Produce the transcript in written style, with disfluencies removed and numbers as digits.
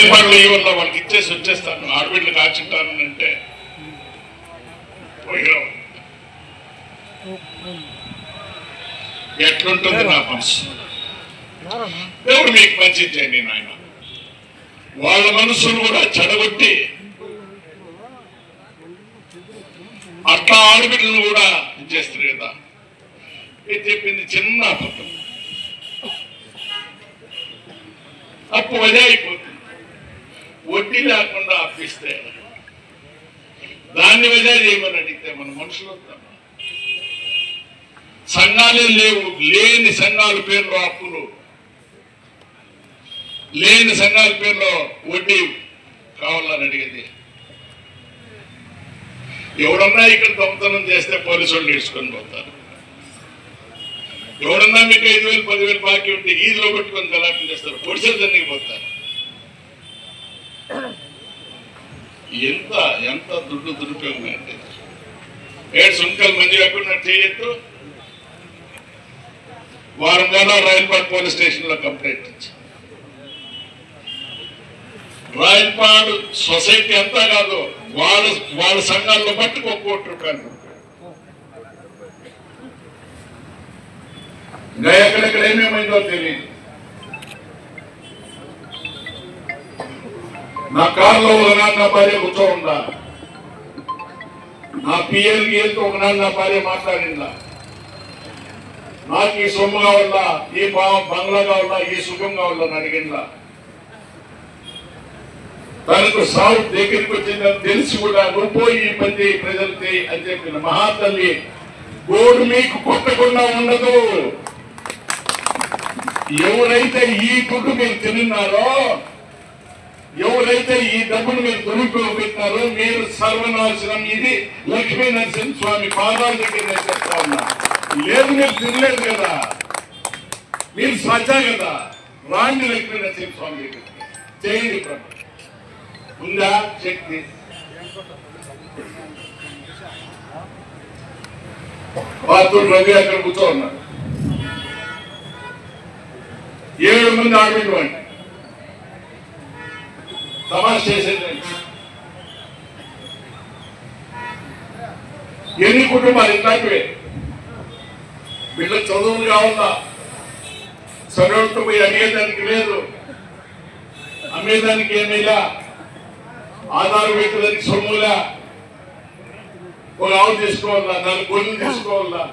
రాయలపాడులో ఈ వల్ల వాళ్ళకి ఇచ్చేసి వచ్చేస్తాను, ఆడబిడ్డలు కాచుంటాను అంటే పోయినాం. ఎట్లుంటుంది నా మనసు? దేవుడు మీకు మంచి చేయండి నాయన. వాళ్ళ మనసును కూడా చెడగొట్టి అట్లా ఆడబిడ్డలను కూడా చేస్తారు కదా. ఇది చెప్పింది చిన్న అబద్ధం. అప్పు వదే అయిపోతుంది. వడ్డీ లేకుండా అప్పిస్తే దాన్ని వదే చేయమని అడిగితే మన మనుషులు సంఘాలే లేవు. లేని సంఘాల పేరులో అప్పులు, లేని సంఘాల పేరులో వడ్డీ కావాలని అడిగేది. ఎవడన్నా ఇక్కడ దొంగతనం చేస్తే పోలీసు వాళ్ళు నేర్చుకొని పోతారు. ఎవడన్నా మీకు 5,000 10,000 బాకీ ఉంటే ఈదిలో పెట్టుకొని గలాటం చేస్తారు, పొడిసెలు తన్నికి పోతారు. ఎంత ఎంత దుడ్డు దురుపయోగం అంటే ఏడు సుంకలు మంచి కాకుండా చేయొద్దు. వారం నెల రాయలపాడు పోలీస్ స్టేషన్ లో కంప్లైంట్ ఇచ్చి రాయలపాడు సొసైటీ అంతా కాదు, వాళ్ళ సంఘాల్లో మట్టుకు 1 కోటి రూపాయలు. ఇంకా ఎక్కడెక్కడ ఏమేమైందో తెలియదు. నా కారులో ఒకనాడు నా భార్య కూర్చో ఉందా, నా పిఎల్కి వెళ్తూ ఒకనాడు నా భార్య మాట్లాడిందా, నాకు ఈ సొమ్ము కావాలా, ఈ బంగ్లా కావాలా, ఈ సుఖం కావాలని అడిగిందా. తనకు సాగు దగ్గరికి వచ్చిందని తెలిసి కూడా నువ్వు పోయి ఈ పని చేయి, ప్రజలు చేయి అని చెప్పిన మహాతల్లి గోడు మీకు కొట్టకుండా ఉండదు. ఎవరైతే ఈ దుడ్డు మీరు తిన్నారో, ఎవరైతే ఈ డబ్బును మీరు దురుపయోగపెట్టినారో మీరు సర్వనాశనం. ఇది లక్ష్మీ నరసింహ స్వామి పాదాల దగ్గర నేను చెప్తా ఉన్నా. లేదు మీరు తినలేదు కదా, మీరు సజ్జా కదా, రాండి లక్ష్మీ నరసింహ స్వామి దగ్గరికి చేయండి. ఉందా శక్తి? పాత్రుడు రవి అక్కడ కూర్చో ఉన్నాడు. 7 మంది ఆడబిడ్డవాడి తమాష చేసేది. ఎన్ని కుటుంబాలు ఇట్లాంటివే. వీళ్ళకి చదువులు కావాలా, చదువుతూ పోయి అడిగేదానికి లేదు, అమ్మేదానికి ఏమైనా ఆధారం పెట్టేదానికి సొమ్ములా. ఒక ఆవు తీసుకోవాలా, 4 గొర్రెలు తీసుకోవాలా,